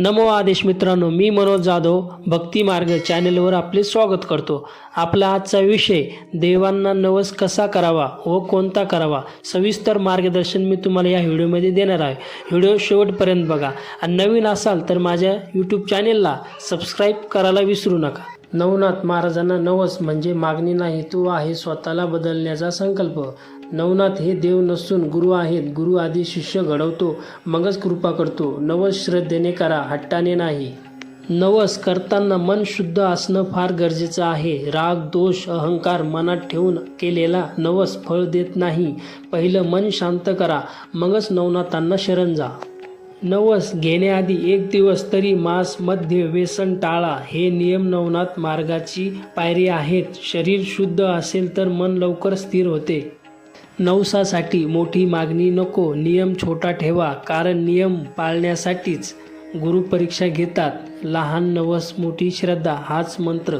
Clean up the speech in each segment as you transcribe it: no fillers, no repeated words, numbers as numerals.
नमो आदेश मित्रांनो, मी मनोज जाधव भक्ती मार्ग चॅनलवर आपले स्वागत करतो। आपला आजचा विषय देवांना नवस कसा करावा व कोणता करावा सविस्तर मार्गदर्शन मी तुम्हाला या व्हिडिओमध्ये देणार आहे। व्हिडिओ शेवटपर्यंत बघा आणि नवीन असाल तर माझ्या यूट्यूब चॅनलला सबस्क्राईब करायला विसरू नका। नवनाथ महाराजांना नवस म्हणजे मागणी नाही, तो आहे स्वतःला बदलण्याचा संकल्प। नवनाथ हे देव नसून गुरु आहेत। गुरु आधी शिष्य घडवतो, मगच कृपा करतो। नवस श्रद्धेने करा, हट्टाने नाही। नवस करताना मन शुद्ध असणं फार गरजेचं आहे। राग, दोष, अहंकार मनात ठेवून केलेला नवस फळ देत नाही। पहिलं मन शांत करा, मगच नवनाथांना शरण जा। नवस घेण्याआधी 1 दिवस तरी मांस, मद्य, व्यसन टाळा। हे नियम नवनाथ मार्गाची पायरी आहेत। शरीर शुद्ध असेल तर मन लवकर स्थिर होते। नवसासाठी मोठी मागणी नको, नियम छोटा ठेवा, कारण नियम पाळण्यासाठीच गुरु परीक्षा घेतात। लहान नवस मोठी श्रद्धा हाच मंत्र।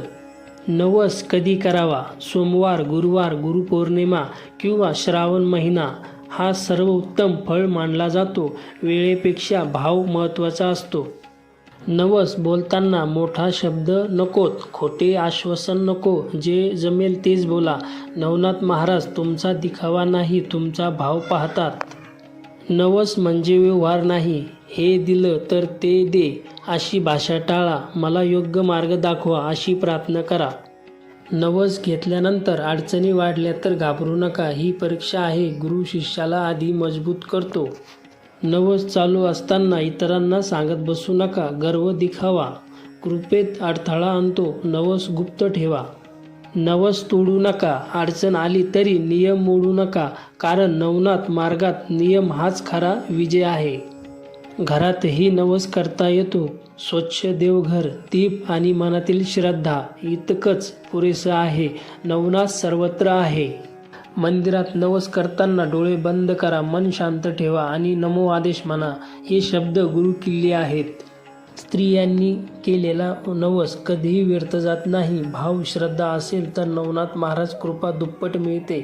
नवस कधी करावा? सोमवार, गुरुवार, गुरुपौर्णिमा किंवा श्रावण महिना हा सर्वोत्तम फळ मानला जातो। वेळेपेक्षा भाव महत्त्वाचा असतो। नवस बोलताना मोठा शब्द नकोत, खोटे आश्वासन नको, जे जमेल तेच बोला। नवनाथ महाराज तुमचा दिखावा नाही, तुमचा भाव पाहतात। नवस म्हणजे व्यवहार नाही, हे दिलं तर ते दे अशी भाषा टाळा। मला योग्य मार्ग दाखवा अशी प्रार्थना करा। नवस घेतल्यानंतर अडचणी वाढल्या तर घाबरू नका, ही परीक्षा आहे। गुरु शिष्याला आधी मजबूत करतो। नवस चालू असताना इतरांना सांगत बसू नका, गर्व दिखावा कृपेत अडथळा आणतो। नवस गुप्त ठेवा। नवस तोडू नका, अडचण आली तरी नियम मोडू नका, कारण नवनाथ मार्गात नियम हाच खरा विजय आहे। घरातही नवस करता येतो। स्वच्छ देवघर, दीप आणि मनातील श्रद्धा इतकंच पुरेसं आहे। नवनाथ सर्वत्र आहे। मंदिरात नवस करताना डोळे बंद करा, मन शांत ठेवा आणि नमो आदेश म्हणा। हे शब्द गुरुकिल्ली आहेत। स्त्रियांनी केलेला नवस कधीही व्यर्थ जात नाही। भाव श्रद्धा असेल तर नवनाथ महाराज कृपा दुप्पट मिळते।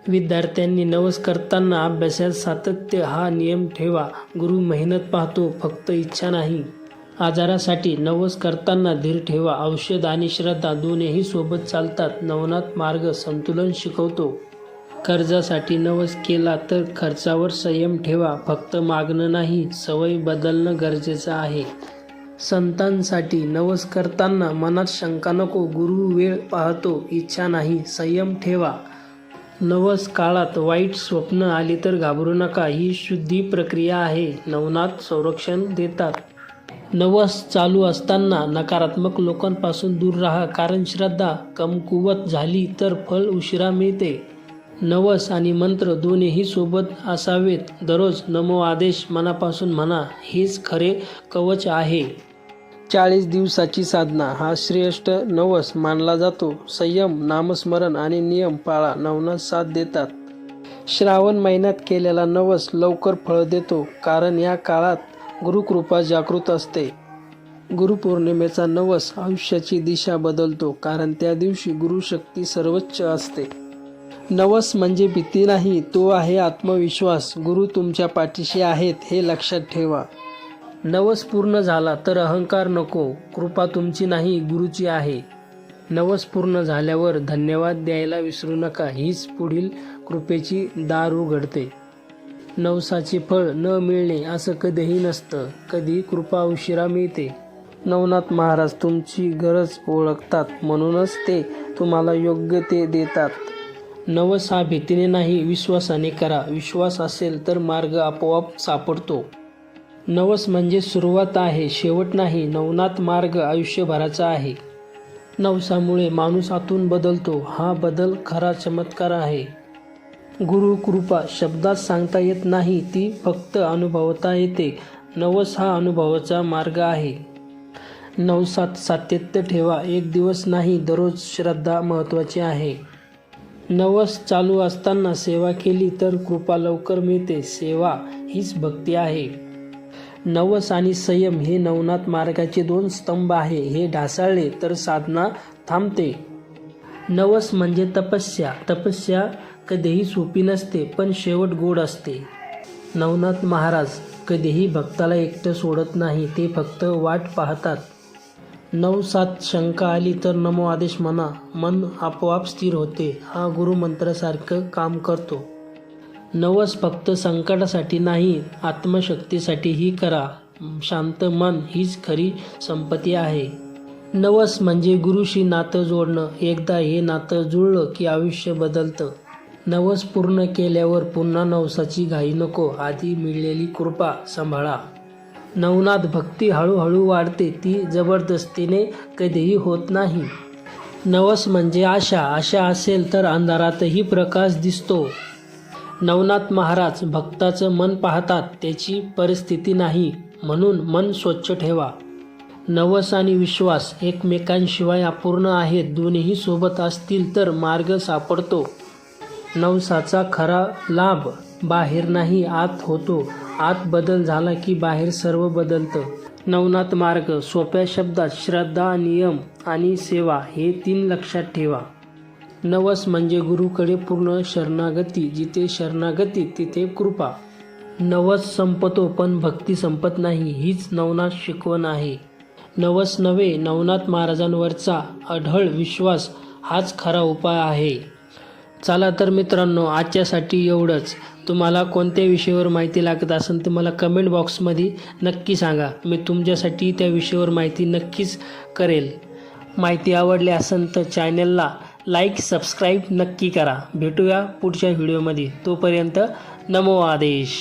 विद्यार्थ्यांनी नवस करताना अभ्यासात सातत्य हा नियम ठेवा। गुरु मेहनत पाहतो, फक्त इच्छा नाही। आजारासाठी नवस करताना धीर ठेवा। औषध आणि श्रद्धा दोन्हीही सोबत चालतात। नवनाथ मार्ग संतुलन शिकवतो। कर्जासाठी नवस केला तर खर्चावर संयम ठेवा। फक्त मागणं नाही, सवय बदलणं गरजेचं आहे। संतांसाठी नवस करताना मनात शंका नको, गुरु वेळ पाहतो, इच्छा नाही, संयम ठेवा। नवस काळात वाईट स्वप्न आली तर घाबरू नका, ही शुद्धी प्रक्रिया आहे। नवनाथ संरक्षण देतात। नवस चालू असताना नकारात्मक लोकांपासून दूर राहा, कारण श्रद्धा कमकुवत झाली तर फळ उशिरा मिळते। नवस आणि मंत्र दोन्हीही सोबत असावेत। दररोज नमो आदेश मनापासून म्हणा, हेच खरे कवच आहे। 40 दिवसाची साधना हा श्रेष्ठ नवस मानला जातो। संयम, नामस्मरण आणि नियम पाळा, नवनाथ साथ देतात। श्रावण महिन्यात केलेला नवस लवकर फळ देतो, कारण या काळात गुरुकृपा जागृत असते। गुरुपौर्णिमेचा नवस आयुष्याची दिशा बदलतो, कारण त्या दिवशी गुरुशक्ती सर्वोच्च असते। नवस म्हणजे भीती नाही, तो आहे आत्मविश्वास। गुरु तुमच्या पाठीशी आहेत हे लक्षात ठेवा। नवस पूर्ण झाला तर अहंकार नको, कृपा तुमची नाही गुरुची आहे। नवस पूर्ण झाल्यावर धन्यवाद द्यायला विसरू नका, हीच पुढील कृपेची दार उघडते। नवसाचे फळ न मिळणे असं कधीही नसतं, कधी कृपा उशिरा मिळते। नवनाथ महाराज तुमची गरज ओळखतात, म्हणूनच ते तुम्हाला योग्य ते देतात। नवस हा भीतीने नाही, विश्वासाने करा। विश्वास असेल तर मार्ग आपोआप सापडतो। नवस म्हणजे सुरुवात आहे, शेवट नाही। नवनाथ मार्ग आयुष्यभराचा आहे। नवसामुळे माणूस आतून बदलतो, हा बदल खरा चमत्कार आहे। गुरु कृपा शब्दात सांगता येत नाही, ती फक्त अनुभवता येते। नवस हा अनुभवाचा मार्ग आहे। नवसात सातत्य ठेवा, 1 दिवस नाही, दररोज श्रद्धा महत्त्वाची आहे। नवस चालू असताना सेवा केली तर कृपा लवकर मिळते। सेवा हीच भक्ती आहे। नवस आणि संयम हे नवनाथ मार्गाचे 2 स्तंभ आहे। हे ढासळले तर साधना थांबते। नवस म्हणजे तपस्या। तपस्या कधीही सोपी नसते, पण शेवट गोड असते। नवनाथ महाराज कधीही भक्ताला एकटं सोडत नाही, ते फक्त वाट पाहतात. 9-7 शंका आली तर नमो आदेश म्हणा, मन आपोआप स्थिर होते. हा गुरुमंत्रासारखं काम करतो. नवस फक्त संकटासाठी नाही, आत्मशक्तीसाठीही करा. शांत मन हीच खरी संपत्ती आहे. नवस म्हणजे गुरुशी नातं जोडणं. एकदा हे नातं जुळलं की आयुष्य बदलतं. नवस पूर्ण केल्यावर पुन्हा नवसाची घाई नको. आधी मिळलेली कृपा सांभाळा. नवनाथ भक्ती हळूहळू वाढते, ती जबरदस्तीने कधीही होत नाही. नवस म्हणजे आशा. आशा असेल तर अंधारातही प्रकाश दिसतो. नवनाथ महाराज भक्ताचं मन पाहतात, त्याची परिस्थिती नाही. म्हणून मन स्वच्छ ठेवा. नवस आणि विश्वास एकमेकांशिवाय अपूर्ण आहेत. दोन्ही सोबत असतील तर मार्ग सापडतो. नवसाचा खरा लाभ बाहेर नाही, आत होतो. आत बदल झाला की बाहेर सर्व बदलतं. नवनाथ मार्ग सोप्या शब्दात श्रद्धा, नियम आणि सेवा हे 3 लक्षात ठेवा. नवस म्हणजे गुरुकडे पूर्ण शरणागती. जिथे शरणागती तिथे कृपा. नवस संपतो पण भक्ती संपत नाही, हीच नवनाथ शिकवण आहे. नवस नव्हे, नवनाथ महाराजांवरचा अढळ विश्वास हाच खरा उपाय आहे. चला तर मित्रांनो, आजच्यासाठी एवढंच. तुम्हाला कोणत्या विषयावर माहिती लागत असेल तर मला कमेंट बॉक्समध्ये नक्की सांगा. मी तुमच्यासाठी त्या विषयावर माहिती नक्कीच करेल. माहिती आवडली असेल तर चॅनलला लाईक, सबस्क्राईब नक्की करा. भेटूया पुढच्या व्हिडिओमध्ये. तोपर्यंत नमो आदेश.